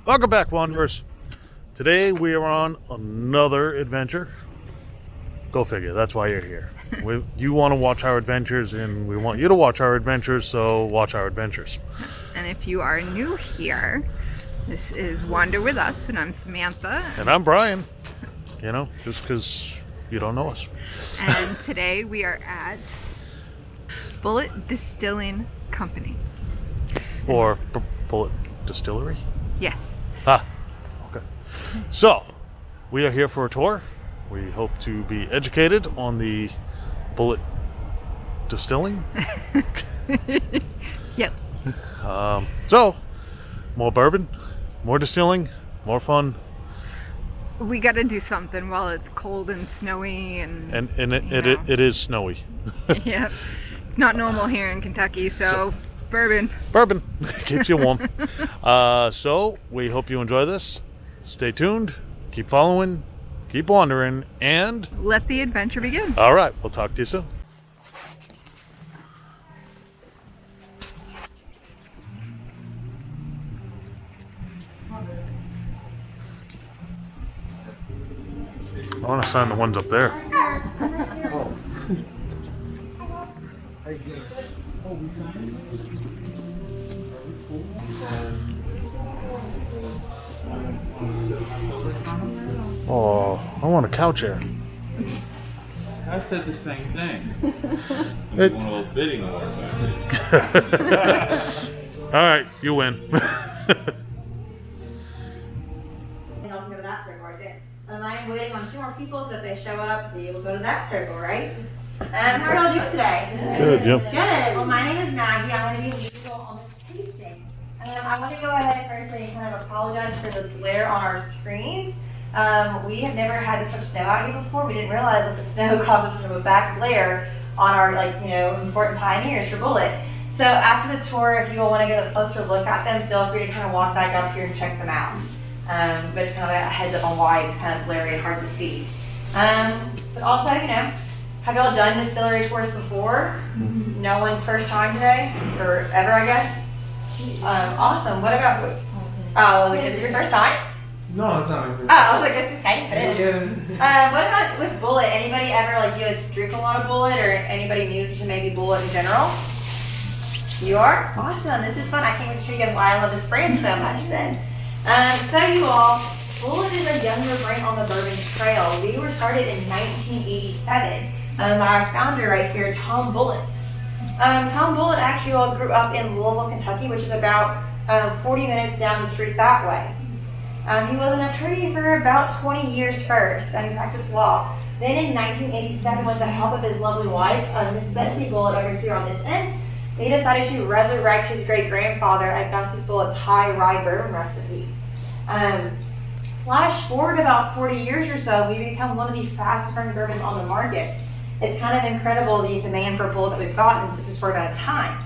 Welcome back, Wanderers. Today we are on another adventure. Go figure, that's why you're here. You want to watch our adventures, and we want you to watch our adventures, so watch our adventures. And if you are new here, this is Wander With Us, and I'm Samantha. And I'm Brian. You know, just because you don't know us. And today we are at Bulleit Distilling Company. Or Bulleit Distillery? Yes. Ah, okay. So, we are here for a tour. We hope to be educated on the Bulleit Distilling. Yep. So, more bourbon, more distilling, more fun. We got to do something while it's cold and snowy and it is snowy. Yep. It's not normal here in Kentucky, so bourbon. Bourbon keeps you warm. So we hope you enjoy this. Stay tuned. Keep following. Keep wandering, and let the adventure begin. All right, we'll talk to you soon. I want to sign the ones up there. Oh, I want a cow chair. I said the same thing. One of those bidding wars. All right, you win. And I'll go to that circle right there. And I'm waiting on 2 more people, so if they show up, they will go to that circle, right? How are y'all doing today? Good, yep. Good. Well, my name is Maggie. I'm going to be legal on this tasting. I want to go ahead firstly and kind of apologize for the glare on our screens. We have never had this much snow out here before. We didn't realize that the snow causes sort of a back glare on our, important pioneers for Bulleit. So after the tour, if you all want to get a closer look at them, feel free to kind of walk back up here and check them out. But it's kind of a heads up on why it's kind of blurry and hard to see. But also, have y'all done distillery tours before? Mm-hmm. No one's first time today, or ever, I guess. Awesome. What about? Is it your first time? No, it's not. I was like, it's exciting, but it is. Yeah. What about with Bulleit? Anybody ever, do you guys drink a lot of Bulleit, or anybody new to maybe Bulleit in general? You are? Awesome. This is fun. I can't wait to show you guys why I love this brand so much then. So you all, Bulleit is a younger brand on the Bourbon Trail. We were started in 1987 by our founder right here, Tom Bulleit. Tom Bulleit actually grew up in Louisville, Kentucky, which is about 40 minutes down the street that way. He was an attorney for about 20 years first, and he practiced law. Then in 1987, with the help of his lovely wife, Miss Betsy Bulleit over here on this end, he decided to resurrect his great-grandfather and Francis Bulleit's high rye bourbon recipe. Flash forward about 40 years or so, we've become one of the fastest-growing bourbons on the market. It's kind of incredible the demand for Bulleit that we've gotten in such a short amount of time.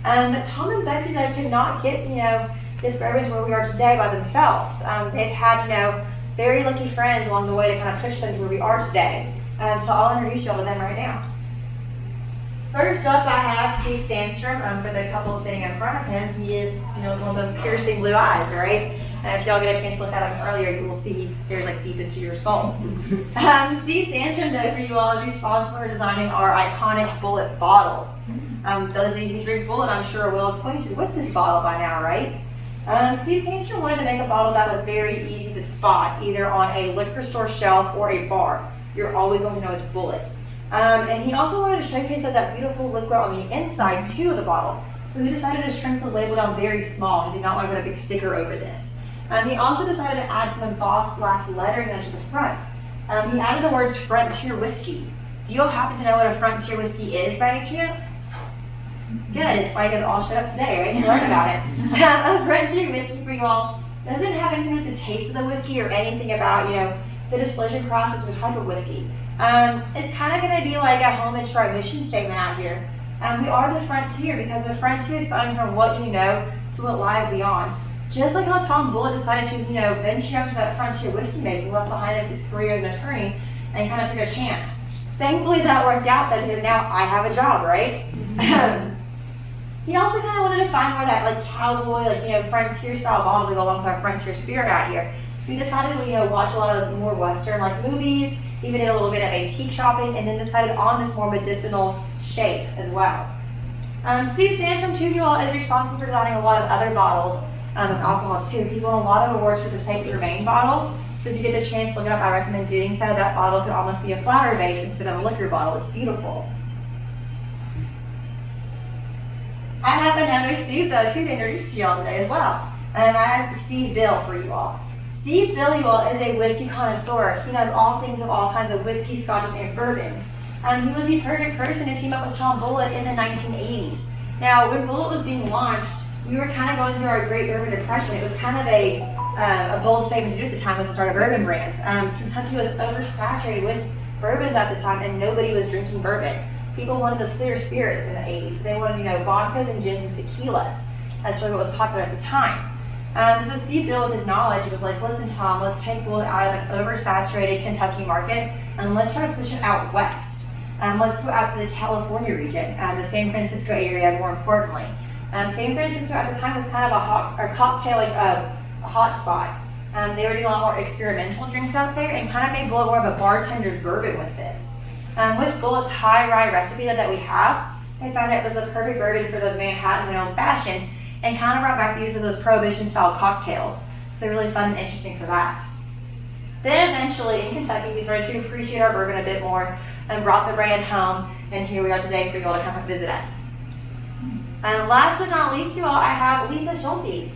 But Tom and Betsy, they could not get, this bourbon to where we are today by themselves. They've had, very lucky friends along the way to kind of push them to where we are today. So I'll introduce y'all to them right now. First up, I have Steve Sandstorm. For the couple sitting in front of him, he is, one of those piercing blue eyes, right? If y'all get a chance to look at him earlier, you will see he stares deep into your soul. Steve Sandstorm, though, for you all, is responsible for designing our iconic Bulleit bottle. Those of you who drink Bulleit, I'm sure, are well acquainted with this bottle by now, right? Steve Sandstorm wanted to make a bottle that was very easy to spot, either on a liquor store shelf or a bar. You're always going to know it's Bulleit. And he also wanted to showcase that beautiful liquid on the inside too of the bottle. So he decided to shrink the label down very small. He did not want to put a big sticker over this. He also decided to add some embossed glass lettering to the front. He added the words Frontier Whiskey. Do you all happen to know what a Frontier Whiskey is by any chance? Good, it's why you guys all showed up today, right? To learn about it. A Frontier Whiskey for you all doesn't have anything with the taste of the whiskey or anything about, the distillation process or type of whiskey. It's kind of going to be like a homage to our mission statement out here. We are the frontier because the frontier is going from what you know to what lies beyond. Just like how Tom Bulleit decided to, venture out to that frontier whiskey making, left behind us his career as an attorney, and kind of took a chance. Thankfully that worked out though, because now I have a job, right? He also kind of wanted to find more that like cowboy, like, you know, frontier style bottles that go along with our frontier spirit out here. So we decided to, you know, watch a lot of those more Western like movies, even did a little bit of antique shopping, and then decided on this more medicinal shape as well. Steve Sandstorm too, you all, is responsible for designing a lot of other bottles of alcohols too. He's won a lot of awards for the Safe to Remain bottle. So if you get the chance to look it up, I recommend doing so. That bottle could almost be a flower vase instead of a liquor bottle. It's beautiful. I have another Steve though too to introduce to y'all today as well. And I have Steve Bill for you all. Steve Bill, you all, is a whiskey connoisseur. He knows all things of all kinds of whiskey, scotches, and bourbons. He was the perfect person to team up with Tom Bulleit in the 1980s. Now, when Bulleit was being launched, we were kind of going through our Great Bourbon Depression. It was kind of a bold statement to do at the time, was to start a bourbon brand. Kentucky was oversaturated with bourbons at the time, and nobody was drinking bourbon. People wanted the clear spirits in the 80s. So they wanted, you know, vodkas and gins and tequilas. That's really what was popular at the time. So Steve Bill, with his knowledge, was like, listen, Tom, let's take Bulleit out of the oversaturated Kentucky market and let's try to push it out west. Let's go out to the California region, the San Francisco area, more importantly. San Francisco at the time was kind of a hot spot. They were doing a lot more experimental drinks out there and kind of made Bulleit more of a bartender's bourbon with this. With Bulleit's high rye recipe that we have, they found it was the perfect bourbon for those Manhattans and old fashions, and kind of brought back the use of those prohibition style cocktails. So really fun and interesting for that. Then eventually in Kentucky, we started to appreciate our bourbon a bit more and brought the brand home, and here we are today for you all to come and visit us. And last but not least, you all, I have Lisa Schulte.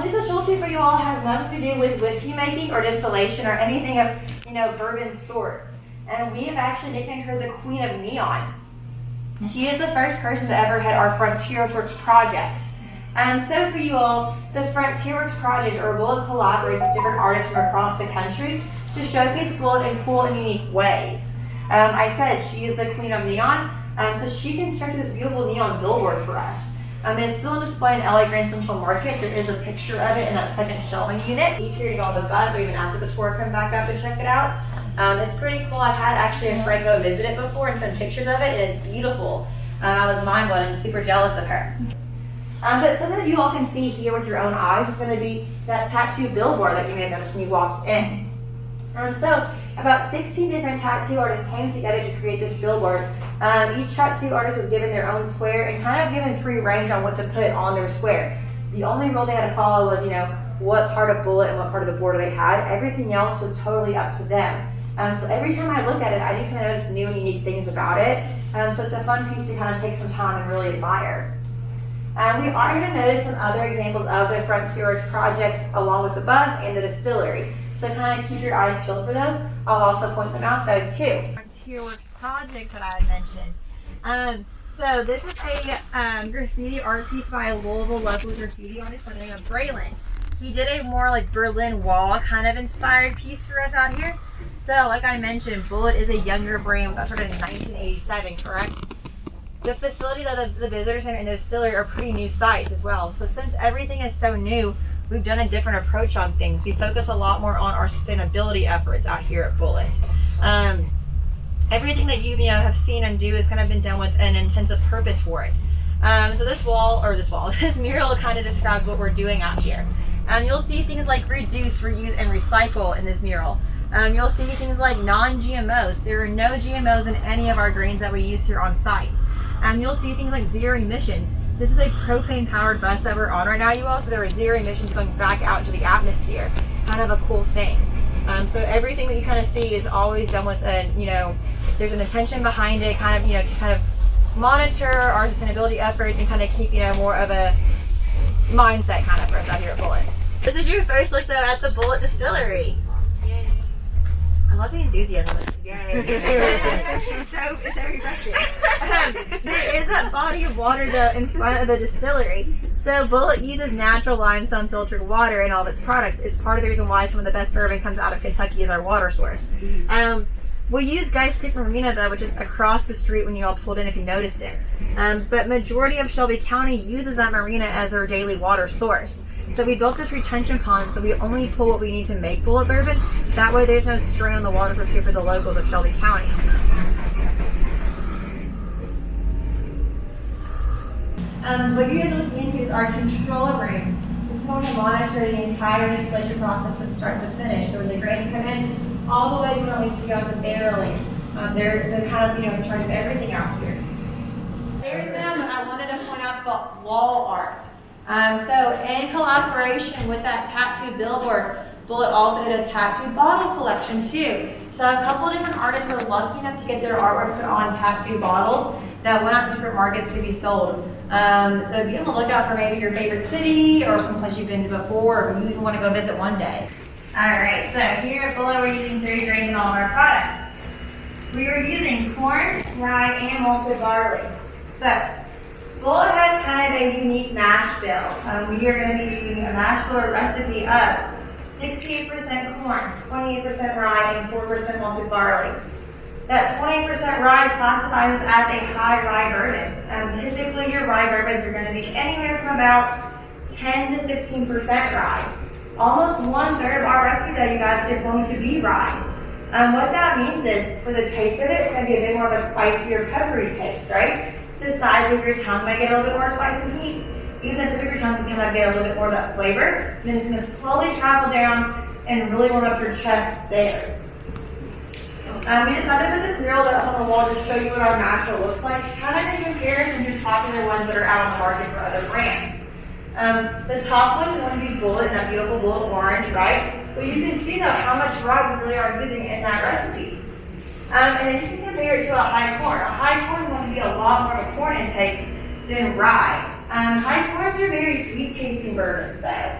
Lisa Schulte for you all has nothing to do with whiskey making or distillation or anything of, you know, bourbon sorts. And we have actually nicknamed her the Queen of Neon. She is the first person to ever head our Frontier Works projects. So for you all, the Frontier Works projects are Bulleit collaborates with different artists from across the country to showcase Bulleit in cool and unique ways. I said she is the Queen of Neon, so she constructed this beautiful neon billboard for us. It's still on display in LA Grand Central Market. There is a picture of it in that second shelving unit. If you're to go on the bus or even after the tour, come back up and check it out. It's pretty cool. I've had actually a friend go visit it before and send pictures of it, and it's beautiful. I was mind blown and super jealous of her. But something that you all can see here with your own eyes is going to be that tattoo billboard that you may have noticed when you walked in. So about 16 different tattoo artists came together to create this billboard. Each tattoo artist was given their own square and kind of given free range on what to put on their square. The only rule they had to follow was, you know, what part of Bulleit and what part of the border they had. Everything else was totally up to them. So every time I look at it, I do kind of notice new and unique things about it. So it's a fun piece to kind of take some time and really admire. We are going to notice some other examples of the Frontier Works projects along with the bus and the distillery. So kind of keep your eyes peeled for those. I'll also point them out though too. Frontier Works projects that I had mentioned. So this is a graffiti art piece by a Louisville local graffiti artist by the name of Braylon. He did a more like Berlin Wall kind of inspired piece for us out here. So like I mentioned, Bulleit is a younger brand that started in 1987, correct? The facility that the visitor center and the distillery are pretty new sites as well. So since everything is so new, we've done a different approach on things. We focus a lot more on our sustainability efforts out here at Bulleit. Everything that you have seen and do has kind of been done with an intensive purpose for it. So this mural kind of describes what we're doing out here. You'll see things like reduce, reuse, and recycle in this mural. You'll see things like non-GMOs. There are no GMOs in any of our grains that we use here on site. You'll see things like zero emissions. This is a propane-powered bus that we're on right now, you all, so there are zero emissions going back out into the atmosphere. Kind of a cool thing. So everything that you kind of see is always done with there's an intention behind it, kind of, to kind of monitor our sustainability efforts and kind of keep, more of a mindset kind of for us out here at Bulleit. This is your first look, though, at the Bulleit Distillery. Yay. I love the enthusiasm. Yay. It's so refreshing. There is that body of water, though, in front of the distillery. So Bulleit uses natural limestone filtered water in all of its products. It's part of the reason why some of the best bourbon comes out of Kentucky is our water source. We use Guys Creek Marina, though, which is across the street when you all pulled in, if you noticed it. But majority of Shelby County uses that marina as their daily water source. So we built this retention pond, so we only pull what we need to make Bulleit bourbon. That way there's no strain on the water source here for the locals of Shelby County. What you guys are looking into is our controller room. This is going to monitor the entire distillation process from start to finish. So when the grains come in, all the way to when it needs to go to barreling. They're kind of, in charge of everything out here. There's them, and I wanted to point out the wall art. So in collaboration with that tattoo billboard, Bulleit also did a tattoo bottle collection too. So a couple of different artists were lucky enough to get their artwork put on tattoo bottles that went out to different markets to be sold. So be on the lookout for maybe your favorite city or someplace you've been to before, or you even want to go visit one day. All right, so here at Bulleit, we're using 3 grains in all of our products. We are using corn, rye, and malted barley. So Bulleit has kind of a unique mash bill. We are going to be doing a mash bill recipe of 68% corn, 28% rye, and 4% malted barley. That 28% rye classifies as a high rye bourbon. Typically, your rye bourbons are going to be anywhere from about 10 to 15% rye. Almost 1/3 of our recipe, though, you guys, is going to be rye. What that means is, for the taste of it, it's going to be a bit more of a spicier, peppery taste, right? The sides of your tongue might get a little bit more spice and heat. Even the tip of your tongue can kind of get a little bit more of that flavor. Then it's going to slowly travel down and really warm up your chest there. We decided for this mural up on the wall to show you what our mash bill looks like, kind of in comparison to popular ones that are out on the market for other brands. The top one is going to be Bulleit, that beautiful Bulleit orange, right? But you can see though how much rye we really are using in that recipe. And if you can compare it to a high corn is going to be a lot more of a corn intake than rye. High corns are very sweet tasting bourbons though.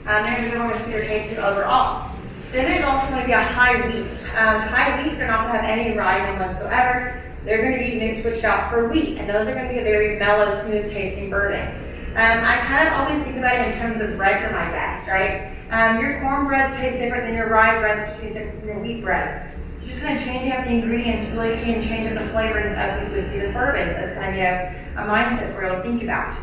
They're going to be more of a sweeter tasting overall. Then there's also going to be a high wheat. High wheats are not going to have any rye in them whatsoever. They're going to be switched out for wheat, and those are going to be a very mellow, smooth tasting bourbon. I kind of always think about it in terms of bread for my best, right? Your cornbreads taste different than your rye breads, which taste different from your wheat breads. So just kind of changing up the ingredients really can change up the flavorings of these whiskeys and bourbons as kind of, a mindset for you to think about.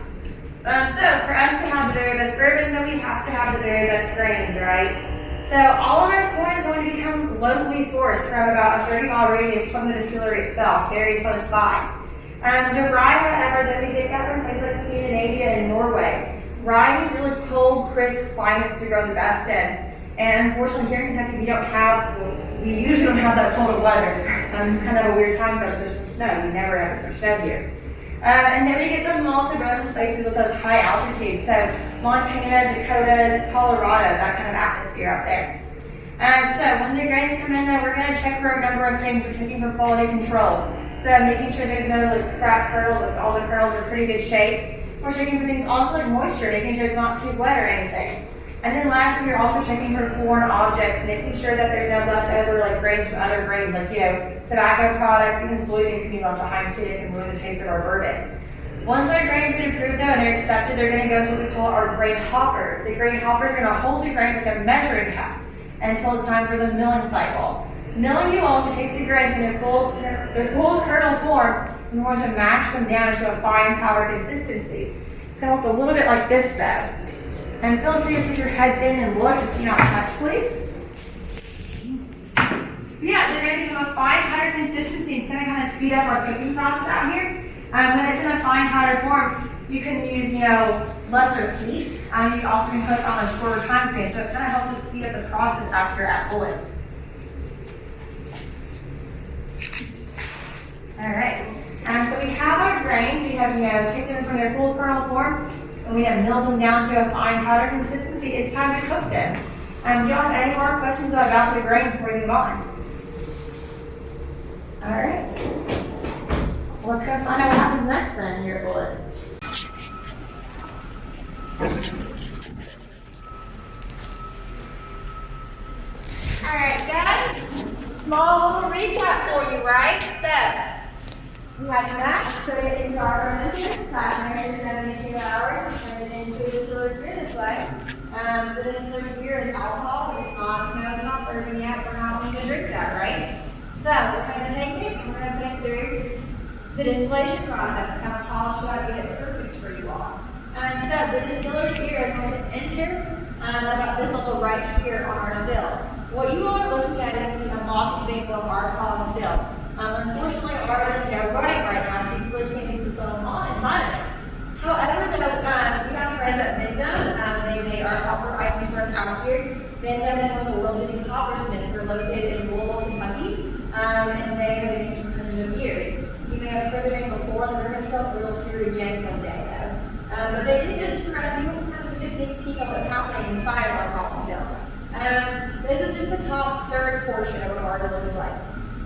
So for us to have the very best bourbon, then we have to have the very best grains, right? So all of our corn is going to become locally sourced from about a 30-mile radius from the distillery itself, very close by. The rye, however, that we get that from places like Scandinavia and Norway. Rye needs really cold, crisp climates to grow the best in. And unfortunately here in Kentucky, we usually don't have that cold of weather. It's kind of a weird time for us, there's some snow. We never have some snow here. And then we get the malted grown in places with those high altitudes. So Montana, Dakotas, Colorado, that kind of atmosphere out there. So when the grains come in, then we're going to check for a number of things. We're checking for quality control. So making sure there's no cracked kernels, all the kernels are pretty good shape. We're checking for things also like moisture, making sure it's not too wet or anything. And then lastly, we're also checking for foreign objects, making sure that there's no leftover grains from other grains, tobacco products, even soybeans can be left behind too. It can ruin the taste of our bourbon. Once our grains get approved though and they're accepted, they're going to go to what we call our grain hopper. The grain hopper is going to hold the grains like a measuring cup until it's time for the milling cycle. Milling you all to take the grains in their full kernel form, and we're going to mash them down into a fine powder consistency. It's going to look a little bit like this though. And feel free to stick your heads in and look, just not touch please. Yeah, they're going to become a fine powder consistency. It's going to kind of speed up our cooking process out here. When it's in a fine powder form, you can use, lesser heat. You also can cook on a shorter time span, so it kind of helps us speed up the process out here at Bulleit. All right. So we have our grains. We have, taken them from their full kernel form, and we have milled them down to a fine powder consistency. It's time to cook them. Do y'all have any more questions about the grains before we move on? All right. Well, let's go find out what happens next then here at Bulleit. All right, guys. Small little recap for you, right? So, we have the mash, put it into our fermenters, last for 72 hours, turn it into distillers beer this way. The distillers beer is alcohol, but it's not bourbon yet. We're not going to drink that, right? So, we're going to take it and we're going to put it through the distillation process, kind of polish it up, get it perfect for you all. So, the distiller's beer is going to enter about this level right here on our still. What you all are looking at is a mock example of our column still. Unfortunately, ours is running right now, so you really can't see the film on inside of it. However, they live in one of the world's leading coppersmiths. They're located in Louisville, Kentucky, and they have been used for hundreds of years. You may have heard of it before, the Bourbon Trail will appear again one day though. But they did this for us, you can kind of get a sneak peek of what's happening inside of our bottle still. This is just the top third portion of what ours looks like.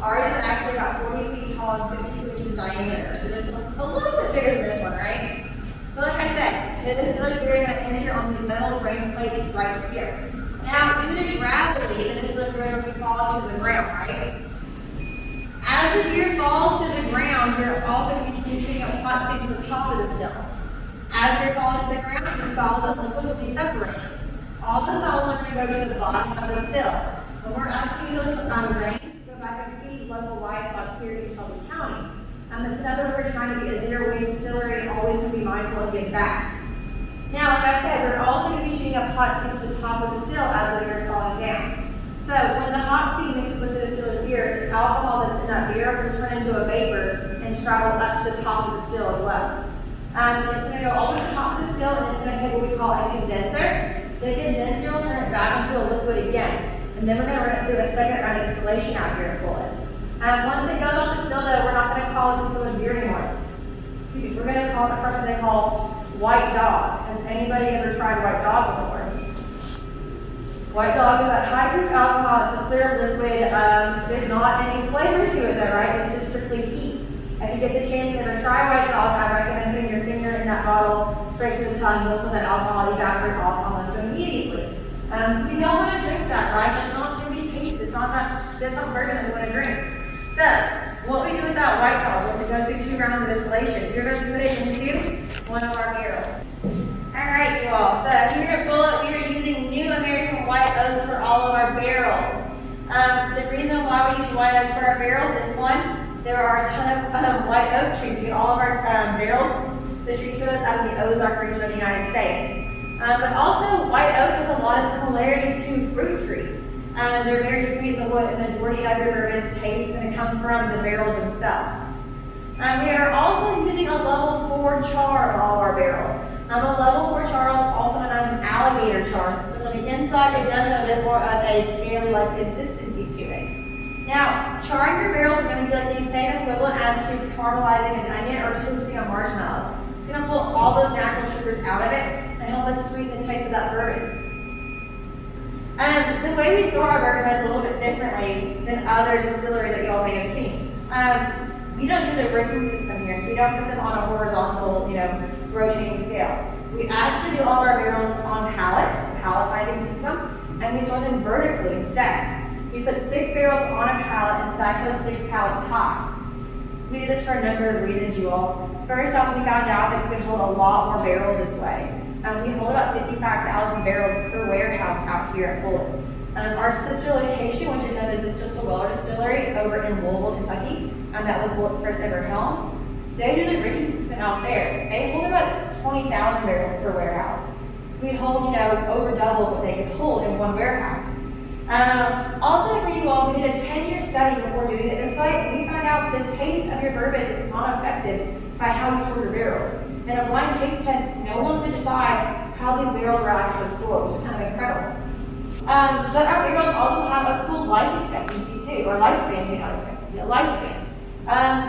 Ours is actually about 40 feet tall and 52 inches in diameter, so just a little bit bigger than this one, right? But like I said, the distiller's beer is going to enter on these metal ring plates right here. Now, due to gravity, the distiller's beer is going to fall to the ground, right? As the beer falls to the ground, you're also going to be shooting up hot stick to the top of the still. As the beer falls to the ground, the solids and liquids will be separated. All the solids are going to go to the bottom of the still. When we're actually using those grains to go back and feed local livestock here in Shelby County. That's another way we're trying to be a zero-waste distillery and always going to be mindful and give back. Now, like I said, we're also going to be shooting up hot seed to the top of the still as the beer is falling down. So when the hot seed mixes with the distiller's beer, the alcohol that's in that beer will turn into a vapor and travel up to the top of the still as well. It's going to go over the top of the still and it's going to hit what we call a condenser. The condenser will turn it back into a liquid again. And then we're going to do a second round of distillation out here at Bulleit. Once it goes off the still though, we're not going to call it distiller's beer anymore. Excuse me, we're going to call it a person they call White Dog. Has anybody ever tried White Dog before? White Dog is that high proof alcohol, it's a clear liquid, there's not any flavor to it though, right? It's just strictly heat. If you get the chance to ever try White Dog, I recommend putting your finger in that bottle, straight to the tongue, you'll feel that alcohol evaporate off almost immediately. So we don't want to drink that, right? It's not going to be tasted, it's not that's not bourbon that we want to drink. So, what we do with that White Dog, we're going to go through 2 rounds of distillation. You're going to put it into one of our barrels. Alright, you all. So here at Bulleit, we are using new American white oak for all of our barrels. The reason why we use white oak for our barrels is one, there are a ton of white oak trees. We get all of our barrels, the trees for those out of the Ozark region of the United States. But also, white oak has a lot of similarities to fruit trees. They're very sweet, but what the majority of your bourbon's taste is going to come from the barrels themselves. We are also using a level 4 char on all of our barrels. A level 4 char is also known as an alligator char. So on the inside, it does have a bit more of a scaly-like consistency to it. Now, charring your barrels is going to be like the same equivalent as to caramelizing an onion or toasting a marshmallow. It's going to pull all those natural sugars out of it and help us sweeten the taste of that bourbon. The way we store our bourbon is a little bit differently than other distilleries that y'all may have seen. We don't do the ricking system here, so we don't put them on a horizontal, rotating scale. We actually do all of our barrels on pallets, palletizing system, and we store them vertically instead. We put 6 barrels on a pallet and stack those 6 pallets high. We do this for a number of reasons, you all. First off, we found out that we could hold a lot more barrels this way. We hold about 55,000 barrels per warehouse out here at Bulleit. Our sister location, which is known as the Water Distillery over in Louisville, Kentucky, that was Bulleit's first ever home. They do the rigging system out there. They hold about 20,000 barrels per warehouse. So we hold, over double what they can hold in one warehouse. Also for you all, we did a 10-year study before doing it this way, and we found out the taste of your bourbon is not affected by how you store your barrels. In a blind taste test, no one could decide how these barrels were actually stored, which is kind of incredible. But our barrels also have a cool life expectancy too, or lifespan too, not expectancy, a lifespan.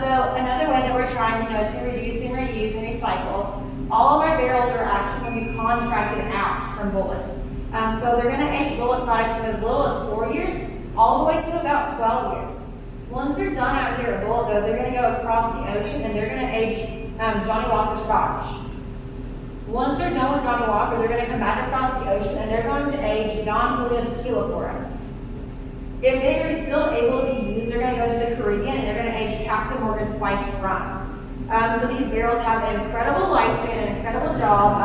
So another way that we're trying, to reduce and reuse and recycle, all of our barrels are actually going to be contracted out from Bulleit. So they're going to age Bulleit products from as little as 4 years, all the way to about 12 years. Once they're done out here at Bulleit, though, they're going to go across the ocean and they're going to age Johnny Walker Scotch. Once they're done with Johnny Walker, they're going to come back across the ocean and they're going to age Don Julio Tequila for us. If they are still able to be used, they're going to go to the Caribbean and they're going to age Captain Morgan Spiced Rum. So these barrels have an incredible lifespan, an incredible job.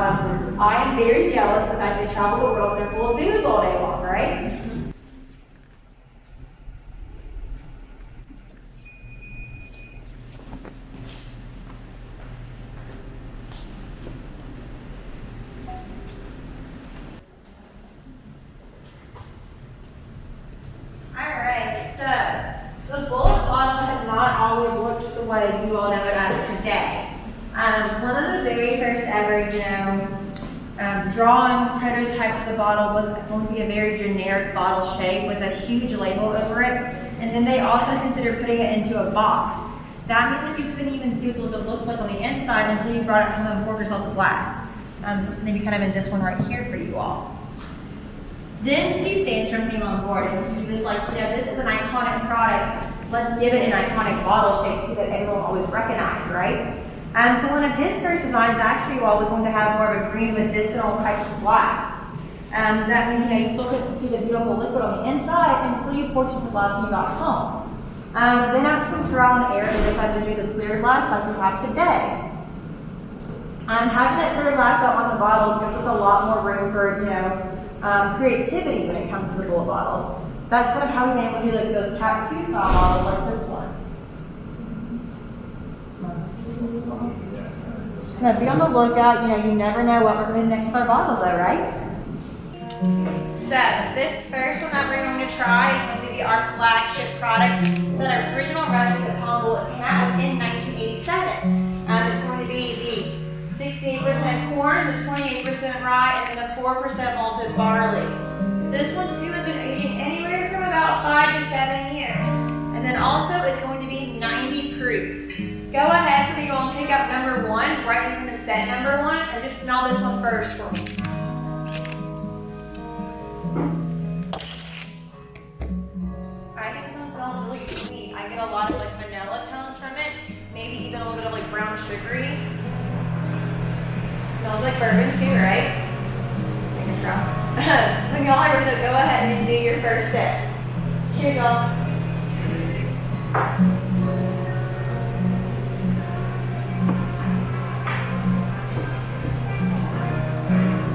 I am very jealous of the fact they travel the world and they're full of booze all day long, right? You all know it as today. One of the very first ever, drawings, prototypes, types of the bottle was going to be a very generic bottle shape with a huge label over it. And then they also considered putting it into a box. That means that you couldn't even see what the lid looked like on the inside until you brought it home and poured yourself a glass. So it's maybe kind of in this one right here for you all. Then Steve Sandstorm came on board and he was like, you know, this is an iconic product. Let's give it an iconic bottle shape too that everyone will always recognize, right? So one of his first designs actually was going to have more of a green medicinal type of glass. That means, you know, you still couldn't see the beautiful liquid on the inside until you poured the glass when you got home. Then after some trial and error, they decided to do the clear glass like we have today. Having that clear glass out on the bottle gives us a lot more room for, you know, creativity when it comes to the Bulleit bottles. That's kind of how we've been able to do like those tattoo style bottles like this one. Just kind of be on the lookout, you know, you never know what we're going to do next with our bottles though, right? So this first one that we're going to try is going to be our flagship product. It's an original recipe that Tom Bulleit came out with in 1987. It's going to be the 68% corn, the 28% rye, and then the 4% malted barley. This one too has been aging anywhere from about 5 to 7 years. And then also it's going to be 90 proof. Go ahead for me, go and pick up number 1, right in the set number 1, and just smell this one first for me. I think this one smells really sweet. I get a lot of like vanilla tones from it, maybe even a little bit of like brown sugary. Smells like bourbon too, right? Fingers crossed. When y'all are ready to go ahead and do your first sip. Cheers, y'all.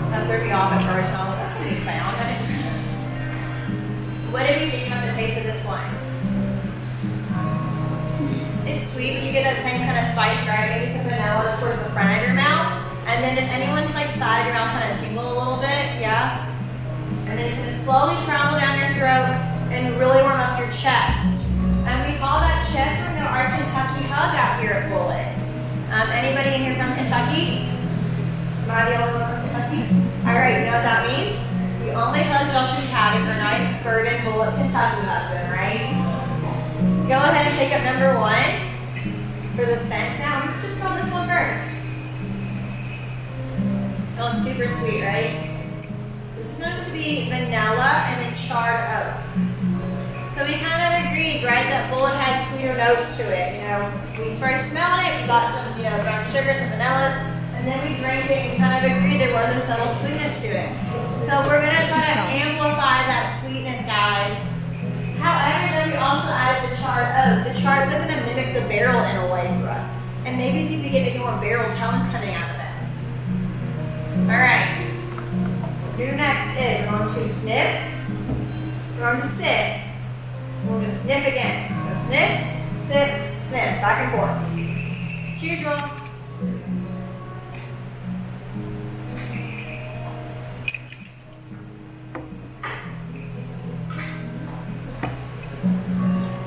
That threw me off at first. I was like, that's a new sound. What do you think of the taste of this one? It's sweet, but you get that same kind of spice, right? Maybe some vanilla towards the front of your mouth. And then does anyone's like side of your mouth kind of tingle a little bit? Yeah? And then it's going to slowly travel down your throat and really warm up your chest. And we call that chest window our Kentucky hug out here at Bulleit. Anybody in here from Kentucky? Am I the only one from Kentucky? Alright, you know what that means? The only hugs y'all should have if you're nice bourbon Bulleit Kentucky hugs in, right? Go ahead and pick up number 1 for the scent. Now, just smell this one first. Smells super sweet, right? This is going to be vanilla and then charred oak. So we kind of agreed, right, that Bulleit had sweeter notes to it. You know, we first smelled it, we got some, you know, brown sugar, some vanillas, and then we drank it and we kind of agreed there was a subtle sweetness to it. So we're going to try to amplify that sweetness, guys. However, then we also added the charred oak. The charred was going to mimic the barrel in a way for us. And maybe see if we get any more barrel tones coming out of this. Alright. Your next is we're going to sniff. We're going to sip. We're going to sniff again. So sniff, sip, sniff. Back and forth. Cheers, y'all.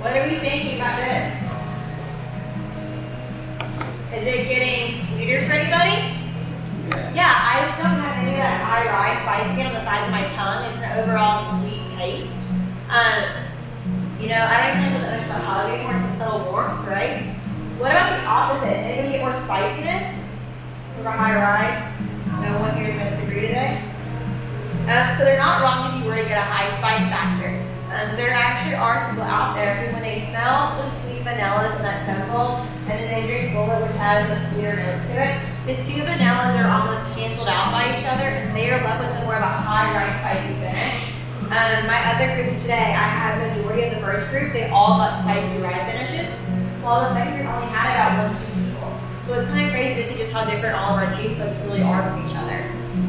What are we thinking about this? Is it getting sweeter for anybody? Yeah, I don't have any of that high rye spice on the sides of my tongue. It's an overall sweet taste. You know, I don't even know that much about holiday anymore. It's a subtle warmth, right? What about the opposite? Anybody get more spiciness over high rye? No one here is going to disagree today. So they're not wrong if you were to get a high spice factor. There actually are people out there who, when they smell the sweet vanillas and that simple, and then they drink Bulleit, which has a sweeter notes to it, the two vanillas are almost canceled out by each other, and they are left with a more of a high rye spicy finish. My other groups today, I had the majority of the first group, they all got spicy rye finishes, while the second group only had about 1 to 2 people. So it's kind of crazy to see just how different all of our taste buds really are from each other.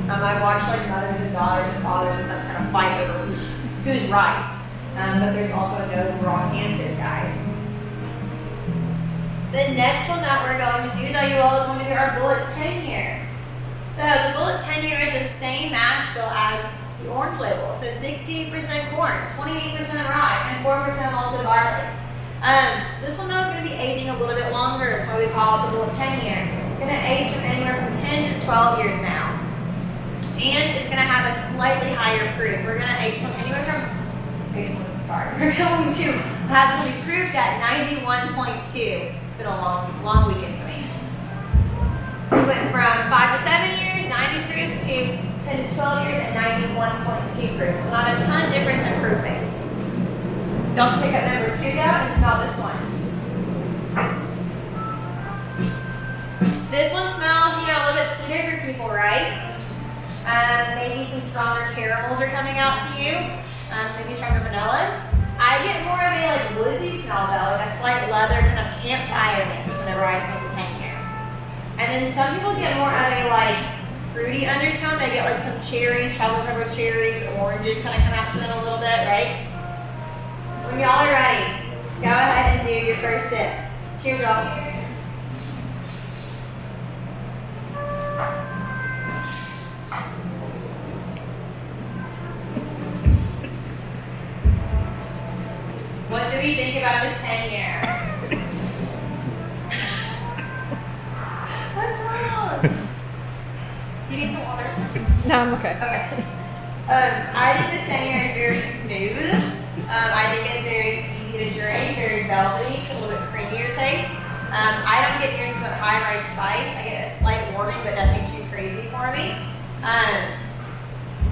I watched like mothers and daughters and fathers and sons kind of fight over who's right. But there's also no wrong answers, guys. The next one that we're going to do, though, you all is going to be our Bulleit 10 year. So the Bulleit 10 year is the same mash bill as the orange label. So 68% corn, 28% rye, and 4% malted barley. This one though is going to be aging a little bit longer. That's why we call it the Bulleit 10 year. It's going to age from anywhere from 10 to 12 years now. and it's gonna have a slightly higher proof. We're gonna age some anywhere from, we're going to have to be proofed at 91.2. It's been a long weekend for me. So we went from 5 to 7 years, 90 proof, to 10 to 12 years at 91.2 proof. So not a ton difference in proofing. Don't pick up number 2 though and smell this one. This one smells, you know, a little bit sweeter for people, right? Maybe some stronger caramels are coming out to you. Maybe stronger vanillas. I get more of a like woodsy smell though, like a slight leather kind of campfire-ness whenever I smell the 10-year. And then some people get more of a like fruity undertone. They get like some cherries, chocolate covered cherries, oranges kind of come out to them a little bit, right? When y'all are ready, go ahead and do your first sip. Cheers, y'all. What do we think about the 10-year? What's wrong? Do you need some water? No, I'm okay. Okay. I think the 10-year is very smooth. I think it's very easy to drink, very velvety, a little bit creamier taste. I don't get near some high rice spice. I get a slight warming, but nothing too crazy for me.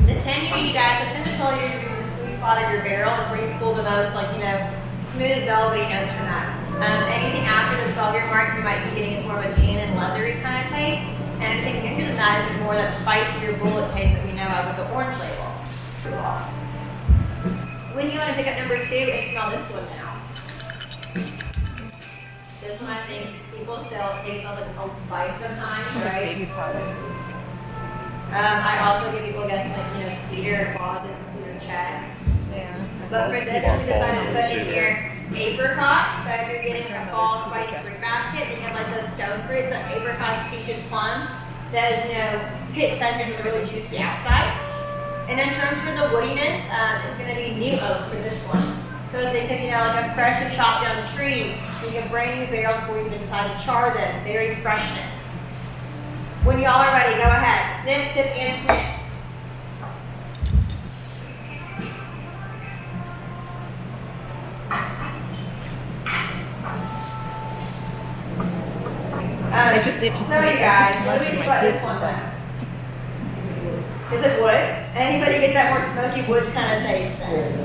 The 10-year, you guys, so 10 to 12 years is the sweet spot of your barrel. It's where you pull the most, like, you know, smooth, velvety notes from that. Anything after the 12-year mark, you might be getting into more of a tan and leathery kind of taste. And anything into the that is more that spicier Bulleit taste that we know of with the orange label. When you want to pick up number 2 and smell this one now. This one I think people sell, it smells like Old Spice sometimes, right? Baby powder. I also give people guessing like, you know, cedar closets and cedar chests. Yeah. But for this one, we decided to put in here apricot. So if you're getting like a fall spice fruit basket, and you have like those stone fruits, like apricots, peaches, plums, that, you know, hit centers with a really juicy outside. And in terms for the woodiness, it's going to be new oak for this one. So think of, you know, like a freshly chopped down tree. You can brand new barrels before you even decide to char them. Very freshness. When y'all are ready, go ahead. Sniff, sip, and sniff. So you guys, what do we think about this one then? Is it wood? Anybody get that more smoky wood kind of taste then?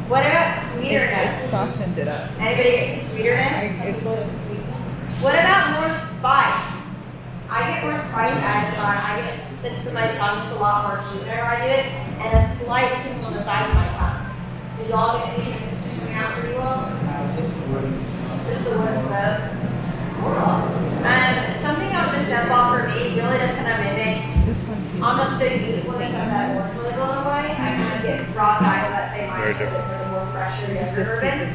What about sweeter notes? It softened it up. Anybody get some sweeterness? It was sweet. What about more spice? I get more spice added on. I get it's for my tongue. It's a lot more heat whenever I do it, and a slight tingle on the sides of my tongue. Did y'all get anything coming out for you all? Just the wood stuff. Something about the scent ball for me really just kind of mimic almost the uniqueness of that orange label in a way. I kind of get raw diet of that same ice for the more fresher, younger bourbon.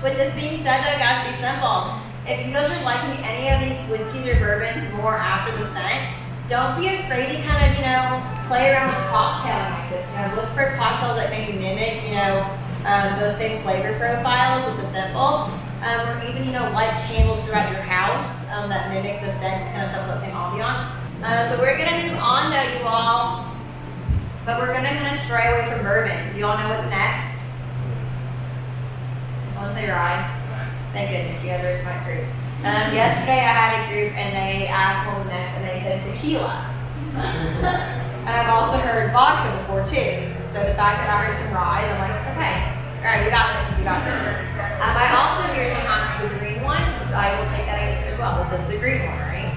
With this being said though, guys, these scent balls, if you guys are liking any of these whiskeys or bourbons more after the scent, don't be afraid to kind of, you know, play around with cocktailing like this. You know, look for cocktails that maybe mimic, you know, those same flavor profiles with the scent balls. Or even, you know, light candles throughout your house that mimic the scent, kind of stuff with that same ambiance. So we're gonna move on now, you all. But we're gonna kind of stray away from bourbon. Do you all know what's next? Someone say rye. Thank goodness, you guys are a smart group. Yesterday I had a group and they asked what was next and they said tequila. And I've also heard vodka before too. So the fact that I heard some rye, I'm like, okay. All right, we got this, we got this. I also hear sometimes the green one, which I will take that answer as well. This is the green one, right?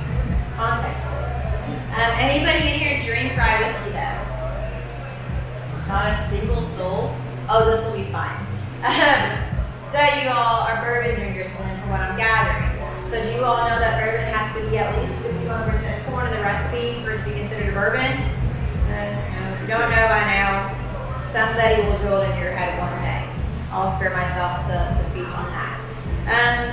Context is. Anybody in here drink rye whiskey though? Not a single soul? Oh, this will be fine. So you all are bourbon drinkers from what I'm gathering. So do you all know that bourbon has to be at least 51% corn in the recipe for it to be considered a bourbon? If you don't know by now, somebody will drill it into your head one day. I'll spare myself the speech on that.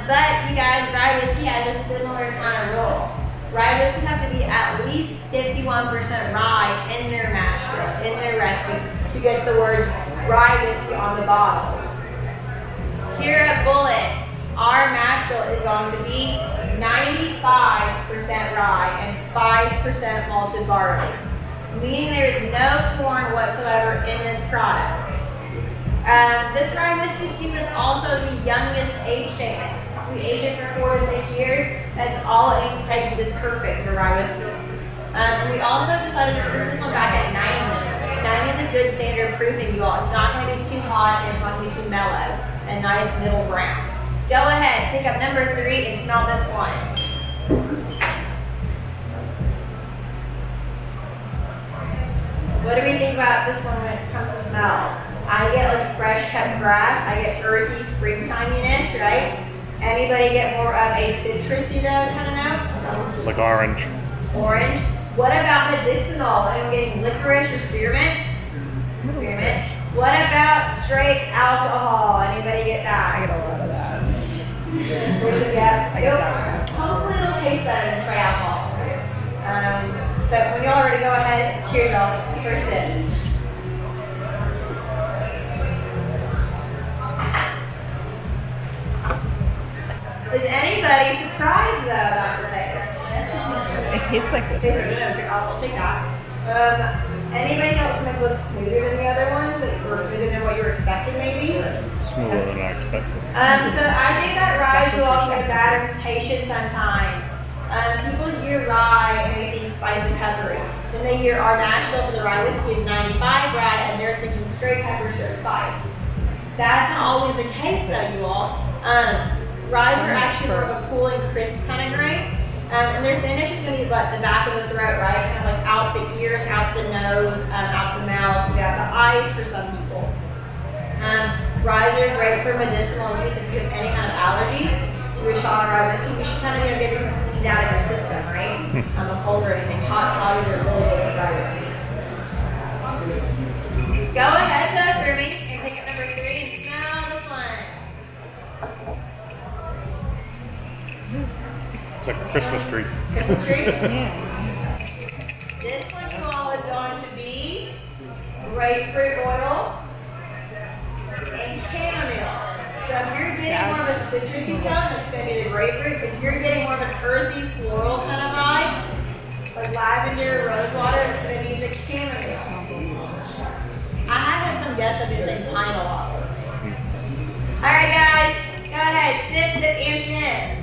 But you guys, rye whiskey has a similar kind of rule. Rye whiskeys have to be at least 51% rye in their mash bill, in their recipe, to get the words rye whiskey on the bottle. Here at Bulleit, our mash bill is going to be 95 rye and 5% malted barley, meaning there is no corn whatsoever in this product. This rye whiskey too is also the youngest age statement. We age it for 4 to 6 years. That's all it needs to take to be this perfect for rye whiskey. We also decided to proof this one back at 90. 90 is a good standard proofing, you all. It's not going to be too hot and it's not going to be too mellow. A nice middle ground. Go ahead, pick up number 3 and smell this one. What do we think about this one when it comes to smell? I get like fresh cut grass. I get earthy springtiminess, right? Anybody get more of a citrusy though kind of note? Like orange. Orange. What about medicinal? Anyone getting licorice or spearmint? Spearmint. What about straight alcohol? Anybody get that? I get a lot of that. What does it get? Hopefully it'll taste better than straight alcohol. But when y'all are ready to go ahead, cheers y'all. First sip. Is anybody surprised though about the taste? It tastes like It tastes good. I'll take that. Anybody else make was smoother than the other ones, or smoother than what you were expecting, maybe? Smoother than I expected. So I think that rye you all get a bad reputation sometimes. People hear rye and they think spicy peppery. Then they hear our Nashville for the rye whiskey is 95 rye, and they're thinking straight pepper, straight spice. That's not always the case, though, you all. Ryes are actually more of a cool and crisp kind of grain. And their finish is going to be like the back of the throat, right? Kind of like out the ears, out the nose, out the mouth, yeah, the eyes for some people. Ryes are great for medicinal use if you have any kind of allergies to a shot of rye whiskey. You should kind of get everything cleaned out of your system, right? A cold or anything. Hot toddies are really good for rye whiskey. Go ahead though for me and pick up number 3 and smell this one. It's like a Christmas tree. Christmas tree? This one, you all, is going to be grapefruit oil and chamomile. So if you're getting more of a citrusy tone, it's going to be the grapefruit. If you're getting more of an earthy floral kind of vibe, like lavender, rosewater, it's going to be the chamomile. I have had some guests that have been saying pine a lot. All right, guys, go ahead, sip, and sniff.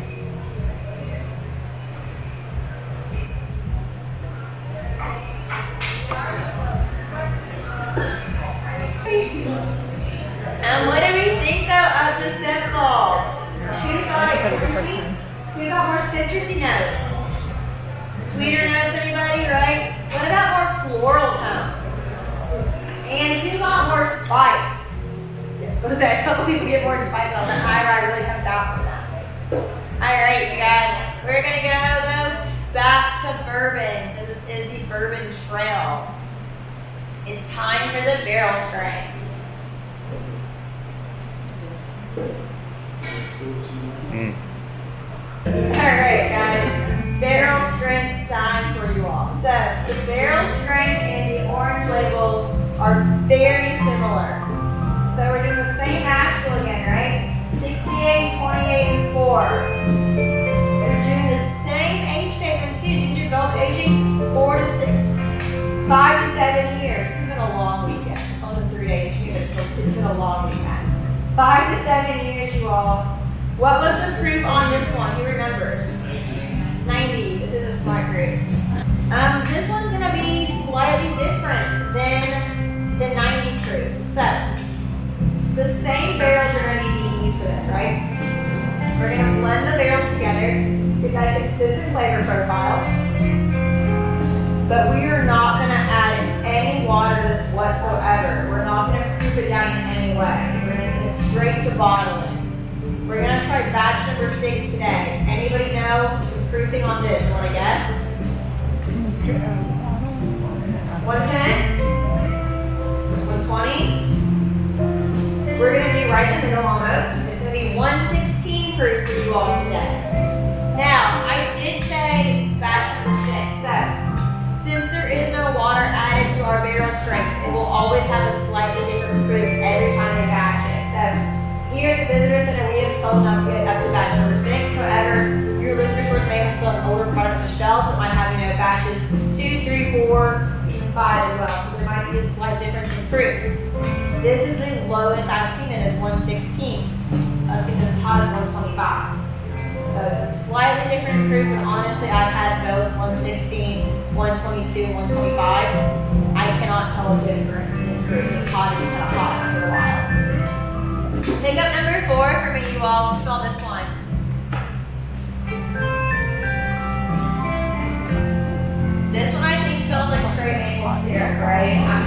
And what do we think though of the symbol? Who got it citrusy? Who got more citrusy notes? Sweeter notes, anybody, right? What about more floral tones? And who got more spice? Was there a couple people get more spice on that? I really comes out from that. Alright, you guys. We're gonna go though back to bourbon. This is the Bourbon Trail. It's time for the barrel strength. Alright guys, barrel strength time for you all. So the barrel strength and the orange label are very similar. So we're doing the same mash bill again, right? 68, 28, and 4. We're doing the same age statement too. These are both aging 4 to 6, 5 to 7 years. It's been a long weekend. It's only been 3 days too, but it's been a long weekend. 5 to 7 years, you all. What was the proof on this one? Who remembers? 90. This is a smart group. This one's gonna be slightly different than the 90 proof. So, the same barrels are gonna be being used for this, right? We're gonna blend the barrels together, get that consistent flavor profile. But we are not gonna add any water to this whatsoever. We're not gonna proof it down in any way. We're gonna send it straight to bottling. We're gonna try batch number 6 today. Anybody know the proofing on this? Wanna guess? 110? 120? We're gonna do right in the middle almost. It's gonna be 116 proof for you all today. Now, I did say batch number 6. So, since there is no water added to our barrel strength, it will always have a slightly different proof every time we batch it. So, here at the Visitor Center, we have sold enough to get up to batch number 6. However, your liquor stores may have still an older product batches 2, 3, 4, even 5 as well. So there might be a slight difference in fruit. This is the lowest I've seen it is 116. I've seen it as high as 125. So it's a slightly different in fruit, but honestly, I've had both 116, 122, 125. I cannot tell a difference in fruit. It's hot, it's not hot after a while. Pickup number 4 for me, you all. Smell this one. This one I think smells like straight maple syrup, right? I'm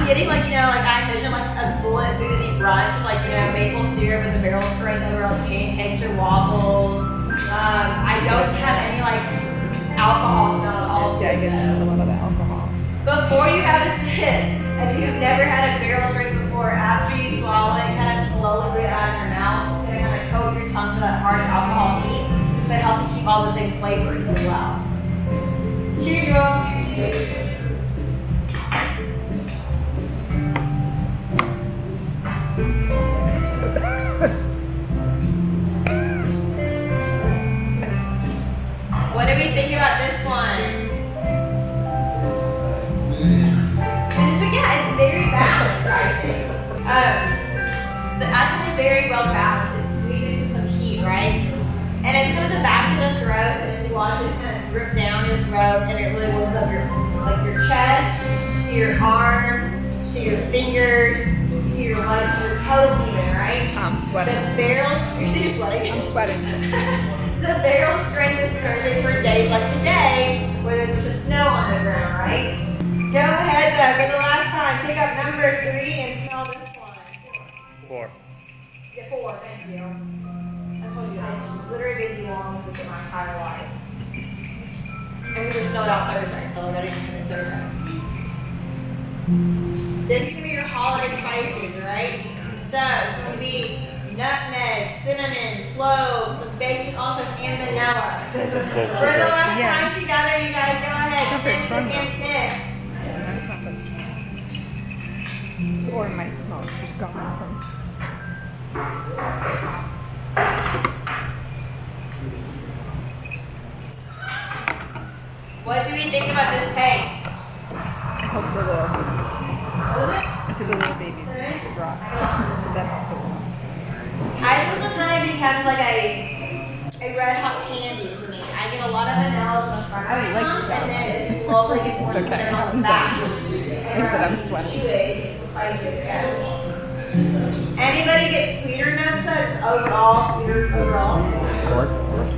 getting like, you know, like I envision like a Bulleit boozy brunch with like, you know, maple syrup with the barrel strength over on pancakes or waffles. I don't have any like alcohol smell at all. Yeah, I get a little bit of alcohol. Before you have a sip, if you've never had a barrel strength before, after you swallow it, kind of slowly bring it out of your mouth, it's gonna kind of coat your tongue for that harsh alcohol heat, but help you keep all the same flavorings as well. Cheers, y'all. What do we think about this one? Yeah, it's very balanced, I think. The apple is very well balanced. It's sweet, there's just some heat, right? And it's kind of the back of the throat, and then you watch it kind of drip down your throat, and it really warms up your chest, to your arms, to your fingers, to your legs, to your toes even, right? I'm sweating. The barrel, you're sweating? I'm sweating. The barrel strength is perfect for days like today, where there's a bunch of snow on the ground, right? Go ahead though, for the last time, pick up number 3 and smell this one. 4. Yeah, 4, thank you. I told you, I've literally been the longest with it my entire life. And we were snowed out Thursday, so we're ready for Thursday. This is gonna be your holiday spices, right? So it's gonna be nutmeg, cinnamon, cloves, some baking office, and vanilla. For the last time together, you guys go ahead, sniff and sniff. Or my smoke is gone from. What do we think about this taste? I hope the little, What is it? I think the little babies will drop. That also will. I think this one kind of becomes like a red hot candy to me. I get a lot of vanilla on the front of my tongue, and then it slowly gets more It's okay. sweeter on the back. I said I'm sweating. Anybody get sweeter notes though? Just overall, sweeter overall?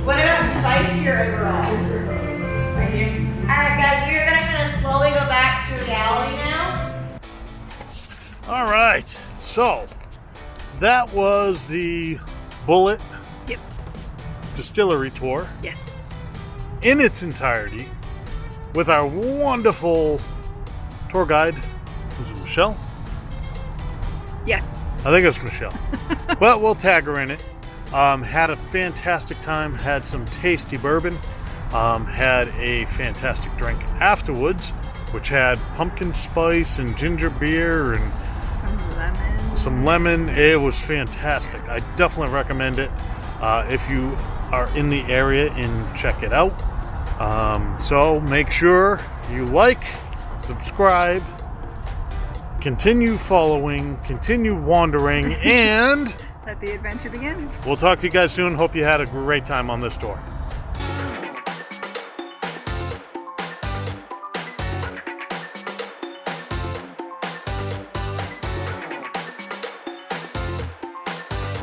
What about spicier overall? Spicier? Alright guys, we are going to kind of slowly go back to reality now. All right. So that was the Bulleit Yep. Distillery tour Yes. in its entirety with our wonderful tour guide. Was it Michelle? Yes. I think it's Michelle. But we'll tag her in it. Had a fantastic time. Had some tasty bourbon. Had a fantastic drink afterwards, which had pumpkin spice and ginger beer and some lemon. It was fantastic. I definitely recommend it if you are in the area and check it out. So make sure you like, subscribe, continue following, continue wandering, and Let the adventure begin. we'll talk to you guys soon. Hope you had a great time on this tour.